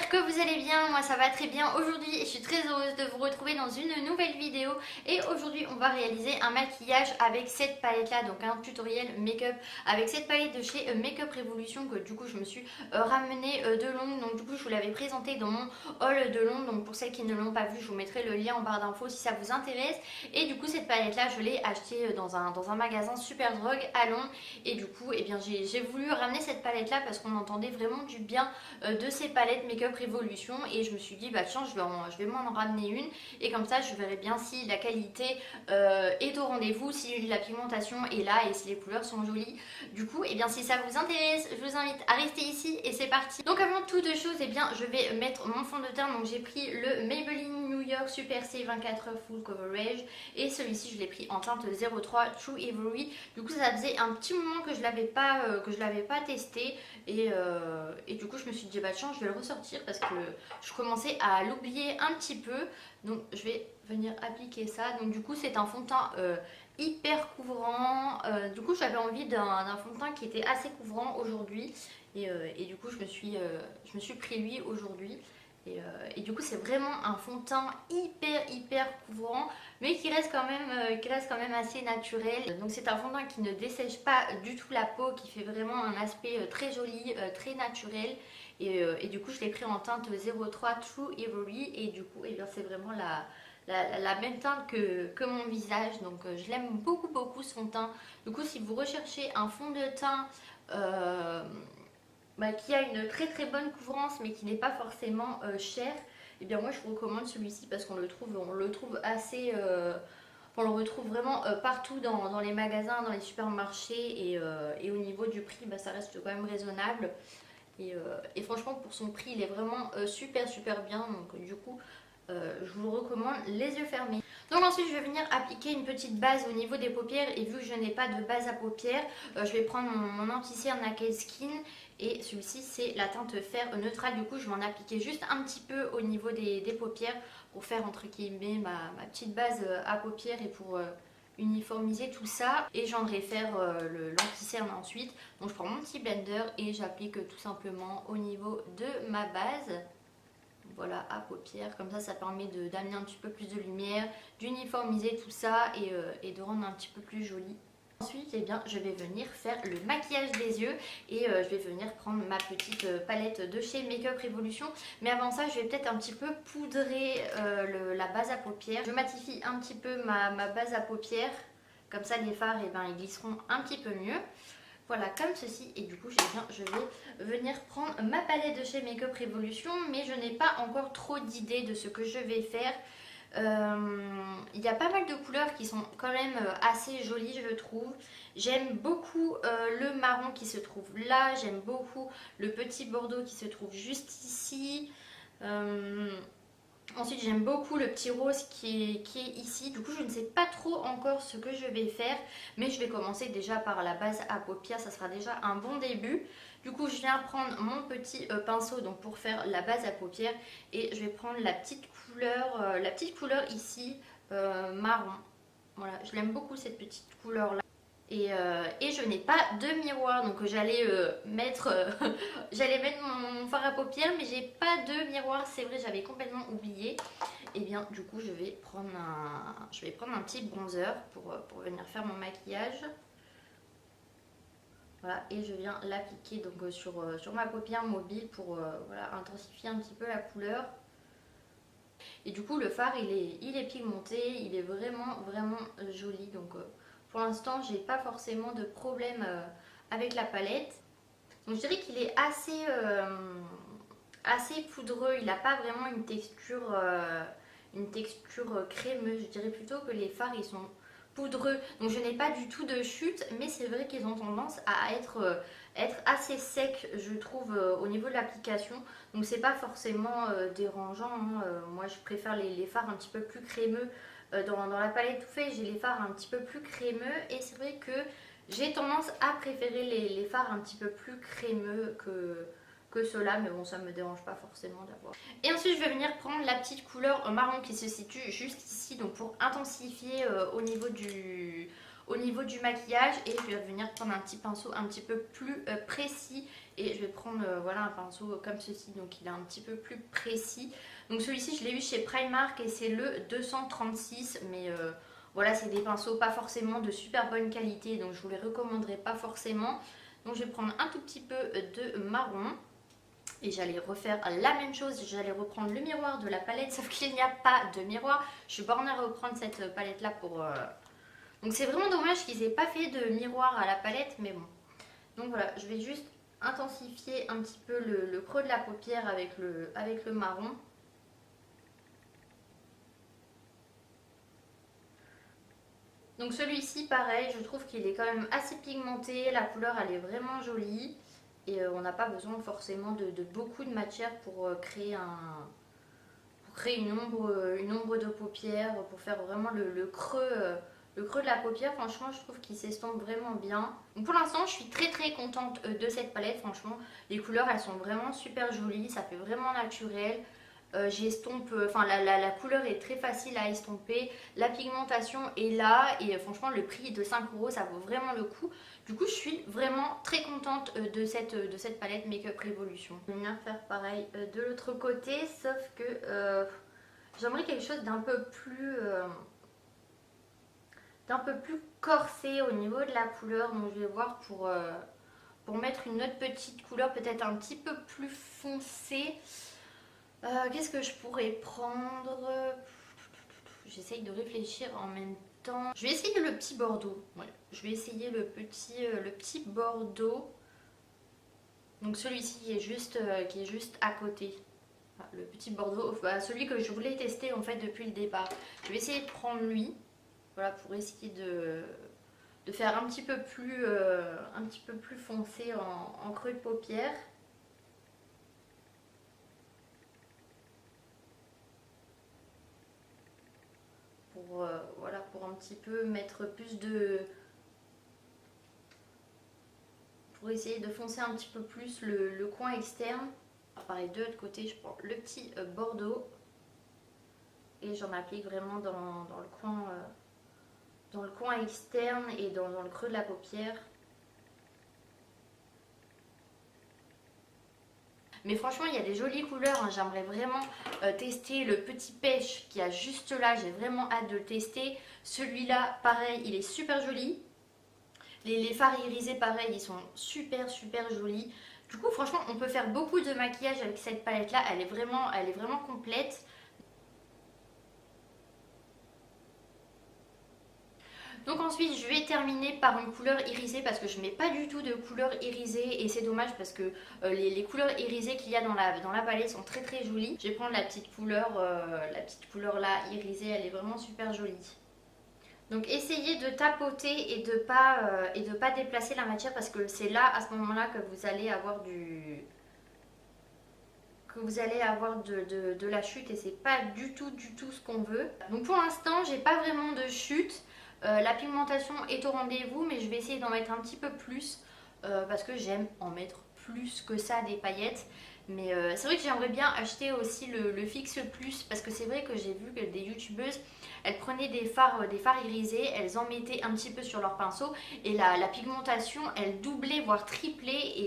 j'espère que vous allez bien, moi ça va très bien aujourd'hui et je suis très heureuse de vous retrouver dans une nouvelle vidéo. Et aujourd'hui on va réaliser un maquillage avec cette palette là, donc un tutoriel make-up avec cette palette de chez Makeup Revolution que du coup je me suis ramenée de Londres. Donc du coup je vous l'avais présentée dans mon haul de Londres, donc pour celles qui ne l'ont pas vu je vous mettrai le lien en barre d'infos si ça vous intéresse. Et du coup cette palette là je l'ai achetée dans un magasin Superdrug à Londres. Et du coup eh bien j'ai voulu ramener cette palette là parce qu'on entendait vraiment du bien de ces palettes Makeup Revolution et je me suis dit bah tiens je vais m'en ramener une et comme ça je verrai bien si la qualité est au rendez-vous, si la pigmentation est là et si les couleurs sont jolies. Du coup et bien si ça vous intéresse je vous invite à rester ici et c'est parti. Donc avant toute chose et bien je vais mettre mon fond de teint. Donc j'ai pris le Maybelline New York Super C 24 Full Coverage et celui-ci je l'ai pris en teinte 03 True Ivory. Du coup ça faisait un petit moment que je l'avais pas testé et du coup je me suis dit bah tiens je vais le ressortir parce que je commençais à l'oublier un petit peu. Donc je vais venir appliquer ça. Donc du coup c'est un fond de teint hyper couvrant. Du coup j'avais envie d'un fond de teint qui était assez couvrant aujourd'hui et du coup je me suis pris lui aujourd'hui. Et du coup c'est vraiment un fond de teint hyper couvrant mais qui reste quand même assez naturel. Donc c'est un fond de teint qui ne dessèche pas du tout la peau, qui fait vraiment un aspect très joli, très naturel. Et du coup je l'ai pris en teinte 03 True Ivory et du coup c'est vraiment la même teinte que mon visage. Donc je l'aime beaucoup ce fond de teint. Du coup si vous recherchez un fond de teint qui a une très bonne couvrance mais qui n'est pas forcément cher, et bien moi je vous recommande celui-ci parce qu'on le trouve assez on le retrouve vraiment partout dans les magasins, dans les supermarchés et au niveau du prix ça reste quand même raisonnable et franchement pour son prix il est vraiment super bien. Donc du coup je vous le recommande les yeux fermés. Donc ensuite je vais venir appliquer une petite base au niveau des paupières et vu que je n'ai pas de base à paupières, je vais prendre mon anti-cerne Naked Skin et celui-ci c'est la teinte fer neutrale. Du coup je vais en appliquer juste un petit peu au niveau des paupières pour faire entre guillemets ma petite base à paupières et pour uniformiser tout ça. Et j'en vais faire l'anti-cerne ensuite. Donc je prends mon petit blender et j'applique tout simplement au niveau de ma base. Voilà, à paupières, comme ça permet d'amener un petit peu plus de lumière, d'uniformiser tout ça et de rendre un petit peu plus joli. Ensuite eh bien, je vais venir faire le maquillage des yeux et je vais venir prendre ma petite palette de chez Makeup Revolution. Mais avant ça je vais peut-être un petit peu poudrer la base à paupières. Je matifie un petit peu ma base à paupières, comme ça les fards ils glisseront un petit peu mieux. Voilà, comme ceci. Et du coup, je vais venir prendre ma palette de chez Makeup Revolution, mais je n'ai pas encore trop d'idées de ce que je vais faire. Il y a pas mal de couleurs qui sont quand même assez jolies, je trouve. J'aime beaucoup le marron qui se trouve là. J'aime beaucoup le petit bordeaux qui se trouve juste ici. Ensuite j'aime beaucoup le petit rose qui est ici. Du coup je ne sais pas trop encore ce que je vais faire, mais je vais commencer déjà par la base à paupières, ça sera déjà un bon début. Du coup je viens prendre mon petit pinceau donc pour faire la base à paupières et je vais prendre la petite couleur ici marron. Voilà, je l'aime beaucoup cette petite couleur là. Et je n'ai pas de miroir, donc j'allais mettre, mon fard à paupières, mais j'ai pas de miroir, c'est vrai, j'avais complètement oublié. Et bien du coup je vais prendre un petit bronzer pour venir faire mon maquillage. Voilà, et je viens l'appliquer donc sur ma paupière mobile pour voilà, intensifier un petit peu la couleur. Et du coup le fard il est pigmenté, il est vraiment joli. Donc pour l'instant j'ai pas forcément de problème avec la palette. Donc je dirais qu'il est assez poudreux, il n'a pas vraiment une texture crémeuse. Je dirais plutôt que les fards ils sont poudreux. Donc je n'ai pas du tout de chute, mais c'est vrai qu'ils ont tendance à être assez secs, je trouve, au niveau de l'application. Donc c'est pas forcément dérangeant, hein. Moi je préfère les fards un petit peu plus crémeux. Dans la palette Too Faced, j'ai les fards un petit peu plus crémeux et c'est vrai que j'ai tendance à préférer les fards un petit peu plus crémeux que ceux-là, mais bon ça me dérange pas forcément d'avoir. Et ensuite je vais venir prendre la petite couleur marron qui se situe juste ici, donc pour intensifier au niveau du maquillage. Et je vais venir prendre un petit pinceau un petit peu plus précis. Et je vais prendre voilà, un pinceau comme ceci, donc il est un petit peu plus précis. Donc celui-ci je l'ai eu chez Primark et c'est le 236, mais voilà, c'est des pinceaux pas forcément de super bonne qualité, donc je vous les recommanderais pas forcément. Donc je vais prendre un tout petit peu de marron. Et j'allais refaire la même chose, j'allais reprendre le miroir de la palette, sauf qu'il n'y a pas de miroir. Je suis bornée à reprendre cette palette là pour... Donc c'est vraiment dommage qu'ils aient pas fait de miroir à la palette, mais bon. Donc voilà, je vais juste intensifier un petit peu le creux de la paupière avec le marron. Donc celui-ci pareil, je trouve qu'il est quand même assez pigmenté, la couleur elle est vraiment jolie. Et on n'a pas besoin forcément de beaucoup de matière pour créer une ombre de paupière, pour faire vraiment le creux de la paupière. Franchement, je trouve qu'il s'estompe vraiment bien. Donc pour l'instant, je suis très contente de cette palette. Franchement, les couleurs, elles sont vraiment super jolies. Ça fait vraiment naturel. J'estompe, enfin la couleur est très facile à estomper, la pigmentation est là et franchement le prix de 5 euros ça vaut vraiment le coup. Du coup je suis vraiment très contente de cette palette Make Up Revolution. Je vais venir faire pareil de l'autre côté, sauf que j'aimerais quelque chose d'un peu plus corsé au niveau de la couleur, donc je vais voir pour mettre une autre petite couleur peut-être un petit peu plus foncée. Qu'est-ce que je pourrais prendre? J'essaye de réfléchir en même temps. Je vais essayer le petit bordeaux. Ouais, je vais essayer le petit bordeaux. Donc celui-ci qui est juste à côté. Enfin, le petit bordeaux, enfin, celui que je voulais tester en fait depuis le départ. Je vais essayer de prendre lui. Voilà, pour essayer de faire un petit peu plus foncé en creux de paupière. Voilà, pour un petit peu mettre plus de... Pour essayer de foncer un petit peu plus le coin externe. Pareil, de l'autre côté, je prends le petit bordeaux. Et j'en applique vraiment dans le coin externe et dans le creux de la paupière. Mais franchement, il y a des jolies couleurs. Hein. J'aimerais vraiment tester le petit pêche qui a juste là. J'ai vraiment hâte de le tester. Celui-là, pareil, il est super joli. Les fards irisés, pareil, ils sont super jolis. Du coup, franchement, on peut faire beaucoup de maquillage avec cette palette-là. Elle est vraiment complète. Donc ensuite je vais terminer par une couleur irisée parce que je mets pas du tout de couleur irisée et c'est dommage parce que les couleurs irisées qu'il y a dans la palette sont très jolies. Je vais prendre la petite couleur là irisée, elle est vraiment super jolie. Donc essayez de tapoter et de pas déplacer la matière parce que c'est là à ce moment-là que vous allez avoir de la chute et c'est pas du tout ce qu'on veut. Donc pour l'instant j'ai pas vraiment de chute. La pigmentation est au rendez-vous mais je vais essayer d'en mettre un petit peu plus parce que j'aime en mettre plus que ça des paillettes. Mais c'est vrai que j'aimerais bien acheter aussi le Fix Plus parce que c'est vrai que j'ai vu que des youtubeuses elles prenaient des fards irisés, elles en mettaient un petit peu sur leur pinceau et la pigmentation elle doublait voire triplait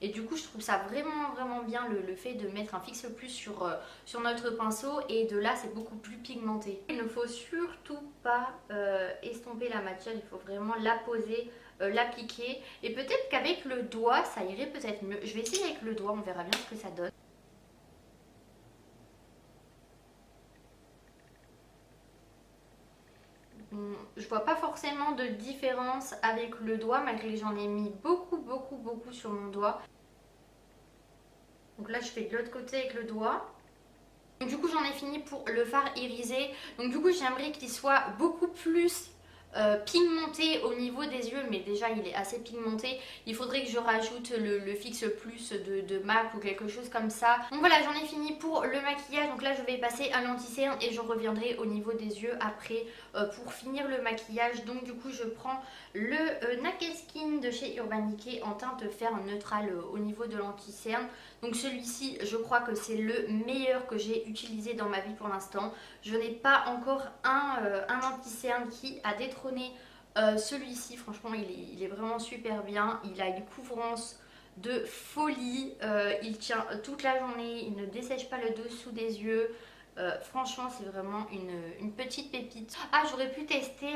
et du coup je trouve ça vraiment bien le fait de mettre un Fix Plus sur notre pinceau et de là c'est beaucoup plus pigmenté. Il ne faut surtout pas estomper la matière, il faut vraiment la poser, l'appliquer et peut-être qu'avec le doigt ça irait peut-être mieux. Je vais essayer avec le doigt, on verra bien ce que ça donne. Je vois pas forcément de différence avec le doigt malgré que j'en ai mis beaucoup sur mon doigt. Donc là je fais de l'autre côté avec le doigt. Donc du coup j'en ai fini pour le fard irisé. Donc du coup j'aimerais qu'il soit beaucoup plus pigmenté au niveau des yeux, mais déjà il est assez pigmenté. Il faudrait que je rajoute le Fix Plus de MAC ou quelque chose comme ça. Donc voilà, j'en ai fini pour le maquillage. Donc là je vais passer à l'anti-cerne et je reviendrai au niveau des yeux après pour finir le maquillage. Donc du coup je prends le Naked Skin de chez Urban Decay en teinte fer neutrale au niveau de l'anti-cerne. Donc celui-ci je crois que c'est le meilleur que j'ai utilisé dans ma vie pour l'instant. Je n'ai pas encore un anti-cerne qui a détrôné Celui-ci, franchement, il est vraiment super bien. Il a une couvrance de folie. Il tient toute la journée. Il ne dessèche pas le dessous des yeux. Franchement, c'est vraiment une petite pépite. Ah, j'aurais pu tester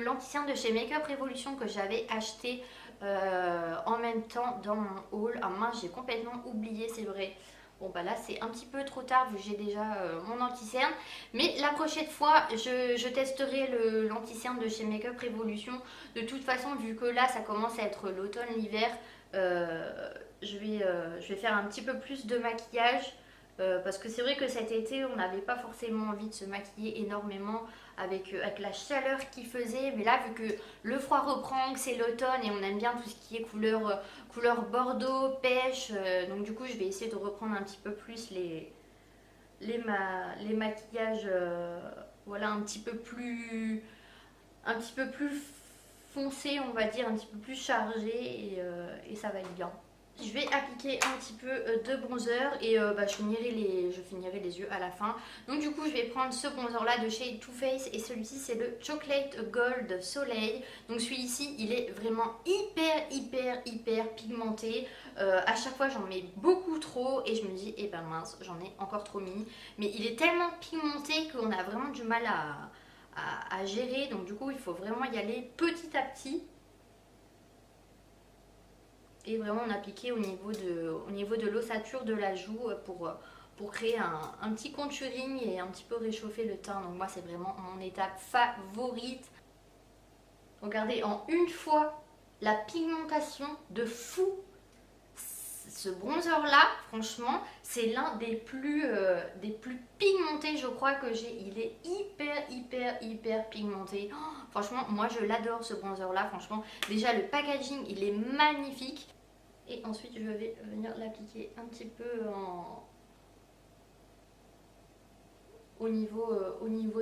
l'anti-cerne de chez Makeup Revolution que j'avais acheté en même temps dans mon haul. Ah mince, j'ai complètement oublié, c'est vrai. Bon bah là c'est un petit peu trop tard vu que j'ai déjà mon anti-cerne. Mais la prochaine fois je testerai l'anti-cerne de chez Makeup Revolution. De toute façon vu que là ça commence à être l'automne, l'hiver, je vais faire un petit peu plus de maquillage. Parce que c'est vrai que cet été on n'avait pas forcément envie de se maquiller énormément avec la chaleur qu'il faisait. Mais là vu que le froid reprend, que c'est l'automne et on aime bien tout ce qui est couleur bordeaux, pêche. Donc du coup je vais essayer de reprendre un petit peu plus les maquillages voilà, un petit peu plus foncés, on va dire, un petit peu plus chargés et ça va être bien. Je vais appliquer un petit peu de bronzer et bah, je finirai les yeux à la fin. Donc du coup je vais prendre ce bronzer là de chez Too Faced et celui-ci c'est le Chocolate Gold Soleil. Donc celui-ci il est vraiment hyper pigmenté. À chaque fois j'en mets beaucoup trop et je me dis eh ben mince, j'en ai encore trop mis. Mais il est tellement pigmenté qu'on a vraiment du mal à gérer. Donc du coup il faut vraiment y aller petit à petit. Et vraiment on appliquait au niveau de l'ossature de la joue pour créer un petit contouring et un petit peu réchauffer le teint. Donc moi c'est vraiment mon étape favorite. Regardez, en une fois la pigmentation de fou. Ce bronzer là, franchement, c'est l'un des plus pigmentés je crois que j'ai. Il est hyper pigmenté. Oh, franchement, moi je l'adore ce bronzer là, franchement. Déjà le packaging, il est magnifique. Et ensuite je vais venir l'appliquer un petit peu au niveau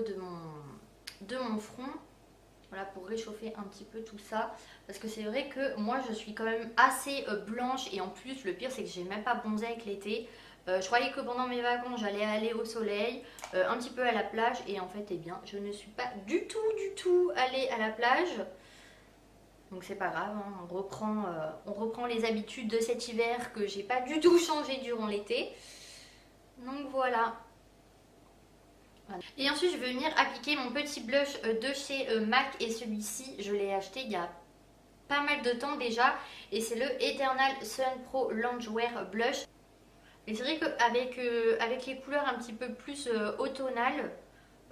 de mon front. Voilà, pour réchauffer un petit peu tout ça. Parce que c'est vrai que moi je suis quand même assez blanche. Et en plus le pire c'est que j'ai même pas bronzé avec l'été. Je croyais que pendant mes vacances j'allais aller au soleil, un petit peu à la plage. Et en fait eh bien je ne suis pas du tout allée à la plage. Donc c'est pas grave, hein, on reprend les habitudes de cet hiver que j'ai pas du tout changé durant l'été. Donc voilà. Et ensuite je vais venir appliquer mon petit blush de chez MAC et celui-ci je l'ai acheté il y a pas mal de temps déjà et c'est le Eternal Sun Pro Loungewear Blush. Et c'est vrai qu'avec avec les couleurs un petit peu plus automnales,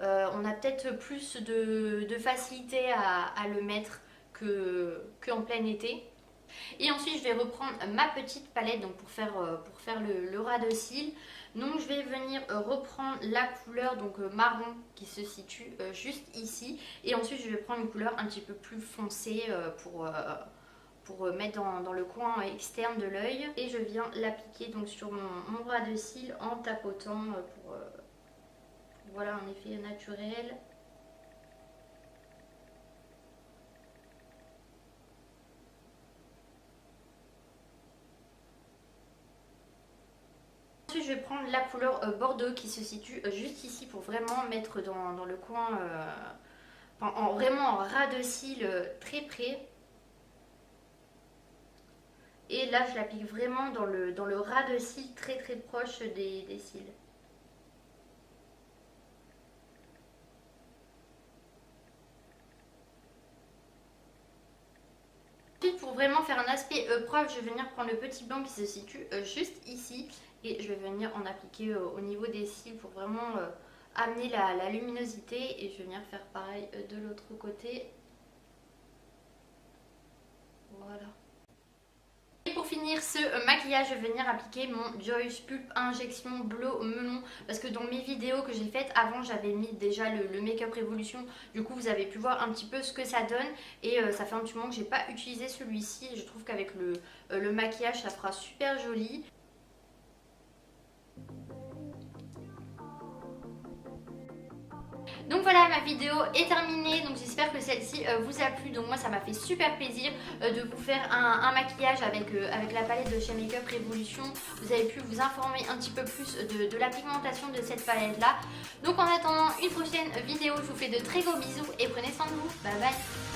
on a peut-être plus de facilité à le mettre qu'en plein été. Et ensuite je vais reprendre ma petite palette donc pour faire le ras de cils. Donc je vais venir reprendre la couleur donc marron qui se situe juste ici. Et ensuite je vais prendre une couleur un petit peu plus foncée pour mettre dans le coin externe de l'œil. Et je viens l'appliquer donc sur mon ras de cils en tapotant pour voilà un effet naturel. Ensuite je vais prendre la couleur bordeaux qui se situe juste ici pour vraiment mettre dans le coin, vraiment en ras de cils très près. Et là je l'applique vraiment dans le ras de cils très proche des cils. Ensuite pour vraiment faire un aspect proche, je vais venir prendre le petit blanc qui se situe juste ici. Et je vais venir en appliquer au niveau des cils pour vraiment amener la luminosité. Et je vais venir faire pareil de l'autre côté. Voilà. Et pour finir ce maquillage, je vais venir appliquer mon Joyce Pulp Injection Blow Melon. Parce que dans mes vidéos que j'ai faites avant, j'avais mis déjà le Makeup Revolution. Du coup, vous avez pu voir un petit peu ce que ça donne. Et ça fait un petit moment que j'ai pas utilisé celui-ci. Je trouve qu'avec le maquillage, ça fera super joli. Donc voilà, ma vidéo est terminée, donc j'espère que celle-ci vous a plu. Donc moi ça m'a fait super plaisir de vous faire un maquillage avec la palette de chez Makeup Revolution. Vous avez pu vous informer un petit peu plus de la pigmentation de cette palette là. Donc en attendant une prochaine vidéo, je vous fais de très gros bisous et prenez soin de vous. Bye bye.